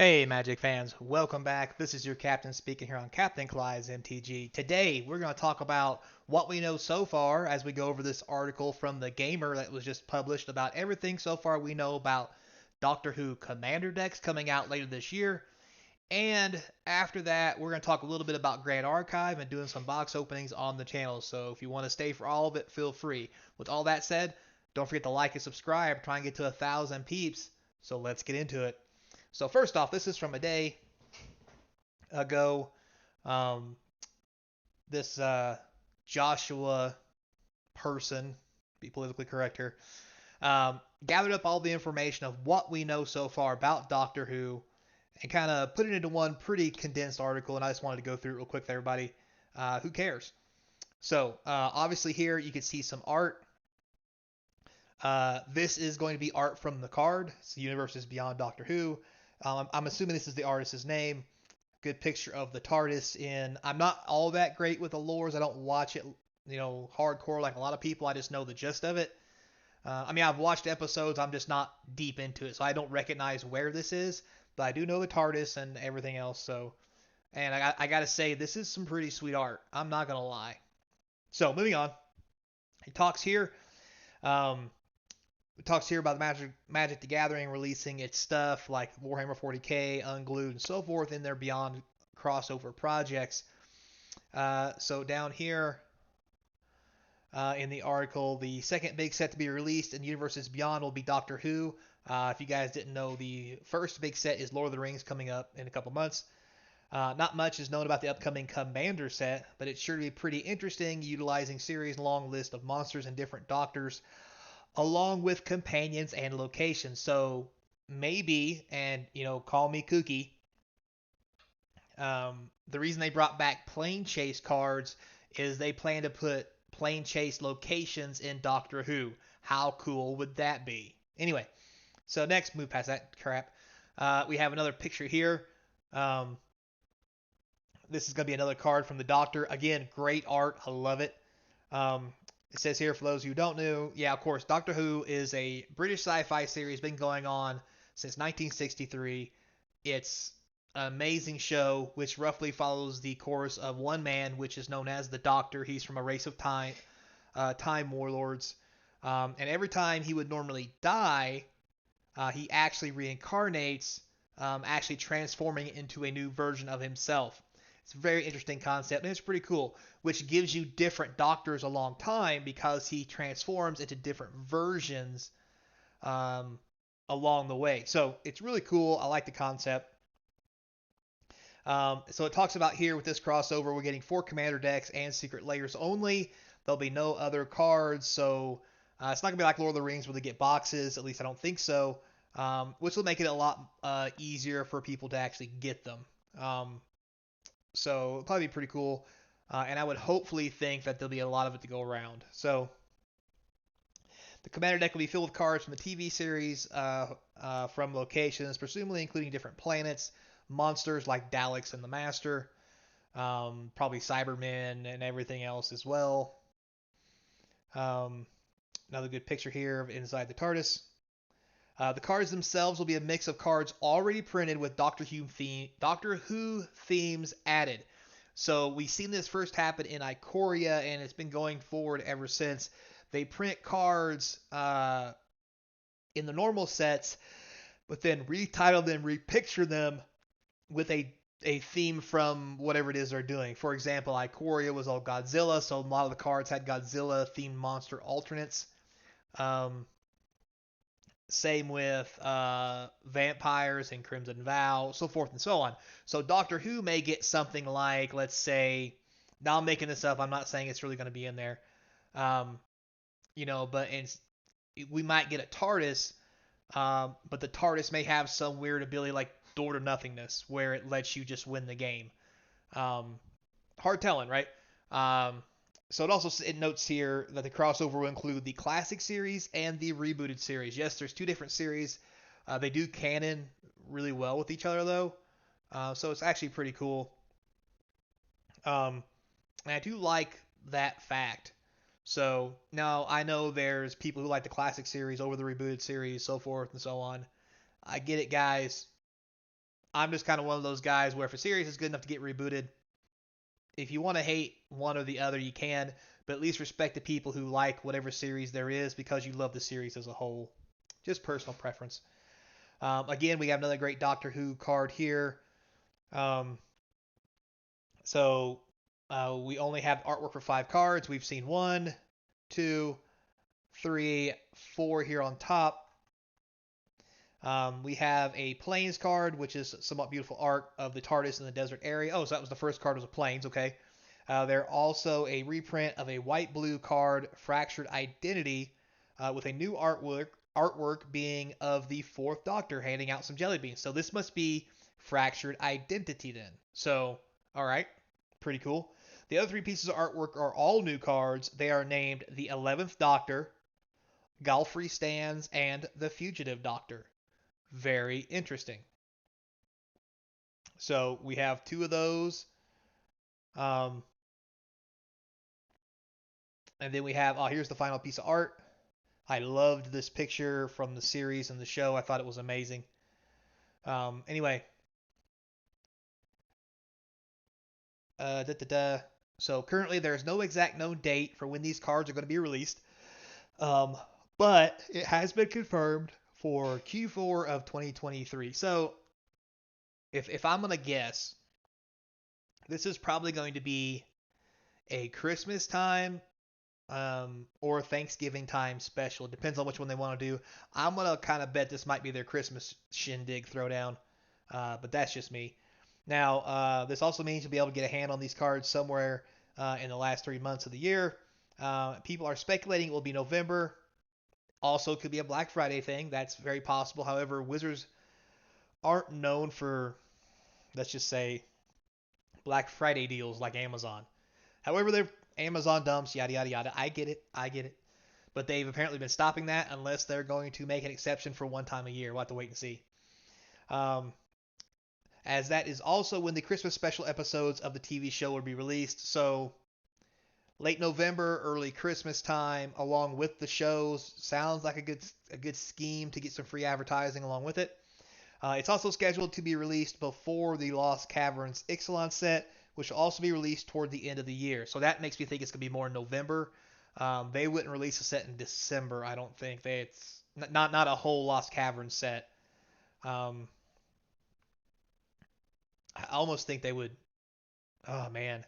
Hey, Magic fans, welcome back. This is your captain speaking here on Captain Clyde's MTG. Today, we're going to talk about what we know so far as we go over this article from The Gamer that was just published about everything so far we know about Doctor Who Commander decks coming out later this year. And after that, we're going to talk a little bit about Grand Archive and doing some box openings on the channel. So if you want to stay for all of it, feel free. With all that said, don't forget to like and subscribe. Try and get to 1,000 peeps. So let's get into it. So first off, this is from a day ago. Um, this Joshua person, be politically correct here, gathered up all the information of what we know so far about Doctor Who and kind of put it into one pretty condensed article. And I just wanted to go through it real quick with everybody. Who cares? So obviously here you can see some art. This is going to be art from the card. It's the Universe is Beyond Doctor Who. I'm assuming this is the artist's name. Good picture of the TARDIS in. I'm not all that great with the lores. I don't watch it, hardcore like a lot of people. I just know the gist of it. I've watched episodes. I'm just not deep into it, so I don't recognize where this is. But I do know the TARDIS and everything else. So, and I gotta say, this is some pretty sweet art. I'm not gonna lie. So moving on. He talks here. Um, talks here about Magic the Gathering releasing its stuff like Warhammer 40k, Unglued, and so forth in their Beyond crossover projects. So down here in the article, the second big set to be released in Universes Beyond will be Doctor Who. If you guys didn't know, the first big set is Lord of the Rings coming up in a couple months. Not much is known about the upcoming Commander set, but it's sure to be pretty interesting, utilizing series long list of monsters and different doctors along with companions and locations. So maybe, and call me kooky, the reason they brought back plane chase cards is they plan to put plane chase locations in Doctor Who. How cool would that be? Anyway, so next, move past that crap. We have another picture here. Um, this is going to be another card from the Doctor. Again, great art. I love it. Um, it says here, for those who don't know, yeah, of course, Doctor Who is a British sci-fi series, been going on since 1963. It's an amazing show, which roughly follows the course of one man, which is known as the Doctor. He's from a race of time warlords, and every time he would normally die, he actually reincarnates, actually transforming into a new version of himself. It's a very interesting concept, and it's pretty cool, which gives you different doctors a long time because he transforms into different versions um, along the way. So it's really cool. I like the concept. So it talks about here with this crossover, we're getting 4 commander decks and secret layers only. There'll be no other cards, so it's not gonna be like Lord of the Rings where they get boxes. At least I don't think so. Which will make it a lot easier for people to actually get them. So it'll probably be pretty cool. And I would hopefully think that there'll be a lot of it to go around. So the commander deck will be filled with cards from the TV series, from locations, presumably including different planets, monsters like Daleks and the Master, probably Cybermen and everything else as well. Um, Another good picture here of inside the TARDIS. The cards themselves will be a mix of cards already printed with Doctor Who themes added. So we've seen this first happen in Ikoria, and it's been going forward ever since. They print cards in the normal sets, but then retitle them, repicture them with a theme from whatever it is they're doing. For example, Ikoria was all Godzilla, so a lot of the cards had Godzilla themed monster alternates. Um, Same with vampires and Crimson Vow, so forth and so on. So Doctor Who may get something like, let's say, now I'm making this up. I'm not saying it's really going to be in there. Um, but we might get a TARDIS, but the TARDIS may have some weird ability like Door to Nothingness, where it lets you just win the game. Um, Hard telling, right? Um, so it notes here that the crossover will include the classic series and the rebooted series. Yes, there's 2 different series. They do canon really well with each other though, so it's actually pretty cool. And I do like that fact. So now I know there's people who like the classic series over the rebooted series, so forth and so on. I get it, guys. I'm just kind of one of those guys where if a series is good enough to get rebooted, if you want to hate one or the other, you can, but at least respect the people who like whatever series there is because you love the series as a whole. Just personal preference. Again, we have another great Doctor Who card here. Um, we only have artwork for 5 cards. We've seen 1, 2, 3, 4 here on top. We have a Plains card, which is somewhat beautiful art of the TARDIS in the desert area. Oh, so that was the first card was a Plains, okay. They're also a reprint of a white-blue card, Fractured Identity, with a new artwork being of the 4th Doctor handing out some jelly beans. So this must be Fractured Identity then. So, all right, pretty cool. The other 3 pieces of artwork are all new cards. They are named the 11th Doctor, Galfrey Stands, and the Fugitive Doctor. Very interesting. So we have 2 of those. And then we have, here's the final piece of art. I loved this picture from the series and the show. I thought it was amazing. Anyway. So currently there's no exact known date for when these cards are going to be released. But it has been confirmed for Q4 of 2023. So if I'm going to guess, this is probably going to be a Christmas time or Thanksgiving time special. It depends on which one they want to do. I'm going to kind of bet this might be their Christmas shindig throwdown, but that's just me. Now, this also means you'll be able to get a hand on these cards somewhere in the last 3 months of the year. People are speculating it will be November. Also, could be a Black Friday thing. That's very possible. However, Wizards aren't known for, let's just say, Black Friday deals like Amazon. However, they're Amazon dumps, yada, yada, yada. I get it. But they've apparently been stopping that unless they're going to make an exception for one time a year. We'll have to wait and see. As that is also when the Christmas special episodes of the TV show will be released. So late November, early Christmas time, along with the shows, sounds like a good scheme to get some free advertising along with it. It's also scheduled to be released before the Lost Caverns Ixalan set, which will also be released toward the end of the year. So that makes me think it's going to be more in November. They wouldn't release a set in December, I don't think. It's not a whole Lost Caverns set. I almost think they would. Oh man,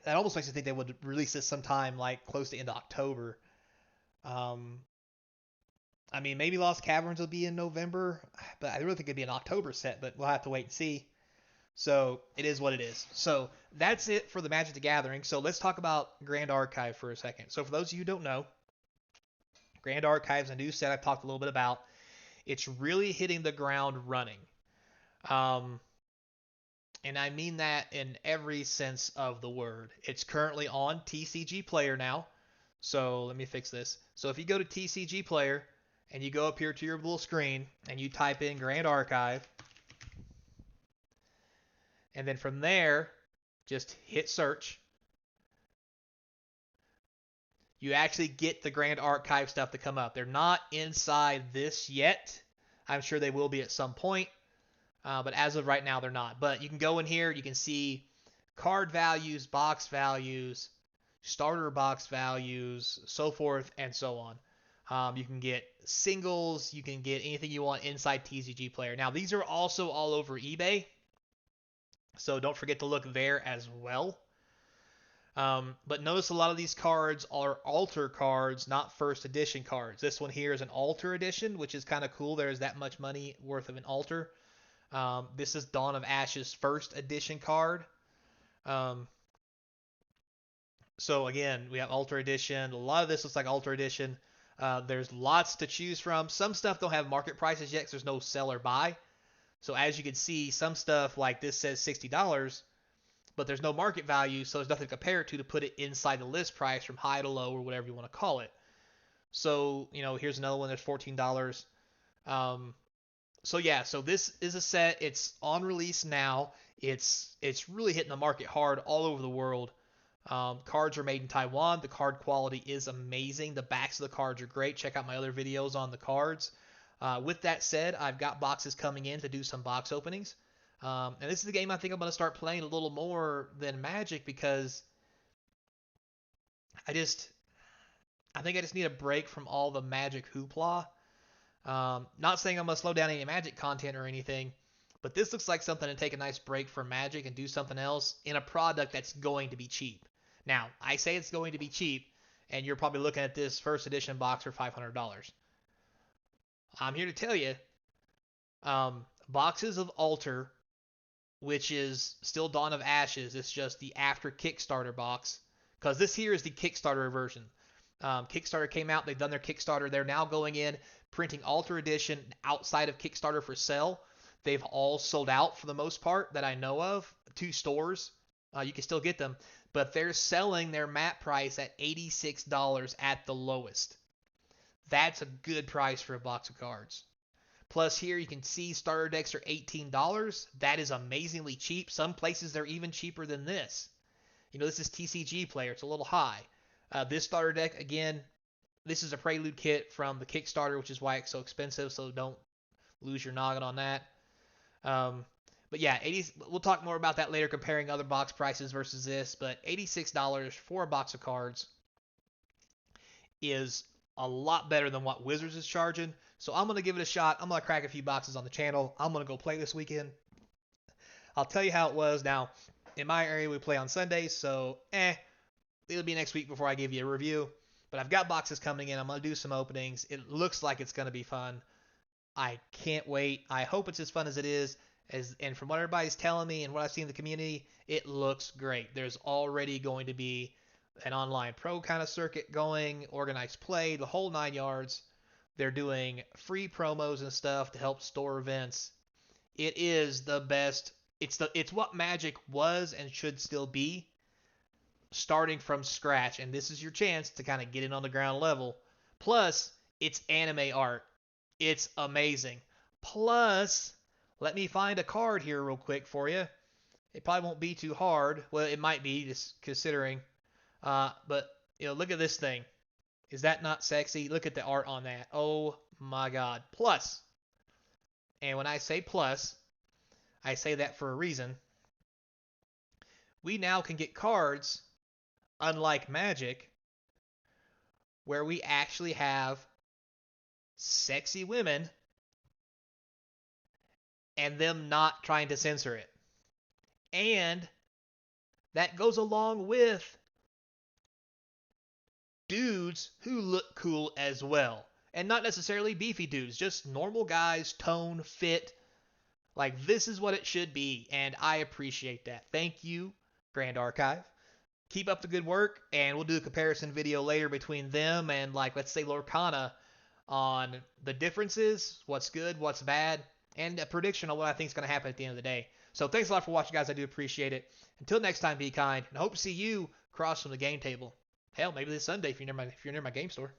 that almost makes me think they would release this sometime like close to end of October. Um, I mean, maybe Lost Caverns will be in November, but I really think it'd be an October set. But we'll have to wait and see. So it is what it is. So that's it for the Magic the Gathering. So let's talk about Grand Archive for a second. So for those of you who don't know, Grand Archive is a new set I've talked a little bit about. It's really hitting the ground running. Um, and I mean that in every sense of the word. It's currently on TCG Player now. So let me fix this. So if you go to TCG Player and you go up here to your little screen and you type in Grand Archive, and then from there, just hit search. You actually get the Grand Archive stuff to come up. They're not inside this yet. I'm sure they will be at some point. But as of right now, they're not. But you can go in here. You can see card values, box values, starter box values, so forth and so on. You can get singles. You can get anything you want inside TCG Player. Now, these are also all over eBay. So don't forget to look there as well. But notice a lot of these cards are altar cards, not first edition cards. This one here is an altar edition, which is kind of cool. There's that much money worth of an altar. This is Dawn of Ashes first edition card. So again, we have Altar Edition. A lot of this looks like Altar Edition. There's lots to choose from. Some stuff don't have market prices yet because there's no sell or buy. So as you can see, some stuff like this says $60, but there's no market value, so there's nothing to compare it to put it inside the list price from high to low or whatever you want to call it. So, here's another one that's $14. So yeah, so this is a set. It's on release now. It's really hitting the market hard all over the world. Cards are made in Taiwan. The card quality is amazing. The backs of the cards are great. Check out my other videos on the cards. With that said, I've got boxes coming in to do some box openings. And this is the game I think I'm going to start playing a little more than Magic because I just I think I just need a break from all the Magic hoopla. Not saying I'm going to slow down any Magic content or anything, but this looks like something to take a nice break from Magic and do something else in a product that's going to be cheap. Now, I say it's going to be cheap, and you're probably looking at this first edition box for $500. I'm here to tell you, boxes of Alter, which is still Dawn of Ashes, it's just the after Kickstarter box, because this here is the Kickstarter version. Kickstarter came out, they've done their Kickstarter, they're now going in, printing Alter Edition outside of Kickstarter for sale. They've all sold out for the most part that I know of. 2 stores, you can still get them, but they're selling their mat price at $86 at the lowest. That's a good price for a box of cards. Plus here you can see starter decks are $18. That is amazingly cheap. Some places they're even cheaper than this. You know, this is TCG Player. It's a little high. This starter deck, again, this is a Prelude kit from the Kickstarter, which is why it's so expensive, so don't lose your noggin on that. But yeah, we'll talk more about that later, comparing other box prices versus this, but $86 for a box of cards is a lot better than what Wizards is charging. So I'm going to give it a shot. I'm going to crack a few boxes on the channel. I'm going to go play this weekend. I'll tell you how it was. Now, in my area, we play on Sundays, so it'll be next week before I give you a review. But I've got boxes coming in. I'm going to do some openings. It looks like it's going to be fun. I can't wait. I hope it's as fun as it is. And from what everybody's telling me and what I've seen in the community, it looks great. There's already going to be an online pro kind of circuit going, organized play, the whole 9 yards. They're doing free promos and stuff to help store events. It is the best. It's what Magic was and should still be, starting from scratch. And this is your chance to kind of get in on the ground level. Plus, it's anime art. It's amazing. Plus, let me find a card here real quick for you. It probably won't be too hard. Well, it might be, just considering. But, look at this thing. Is that not sexy? Look at the art on that. Oh, my God. Plus, and when I say plus, I say that for a reason. We now can get cards, unlike Magic, where we actually have sexy women and them not trying to censor it. And that goes along with dudes who look cool as well. And not necessarily beefy dudes, just normal guys, tone, fit. Like, this is what it should be, and I appreciate that. Thank you, Grand Archive. Keep up the good work, and we'll do a comparison video later between them and, like, let's say Lorcana on the differences, what's good, what's bad, and a prediction on what I think is going to happen at the end of the day. So thanks a lot for watching, guys. I do appreciate it. Until next time, be kind, and I hope to see you across from the game table. Hell, maybe this Sunday if you're near my game store.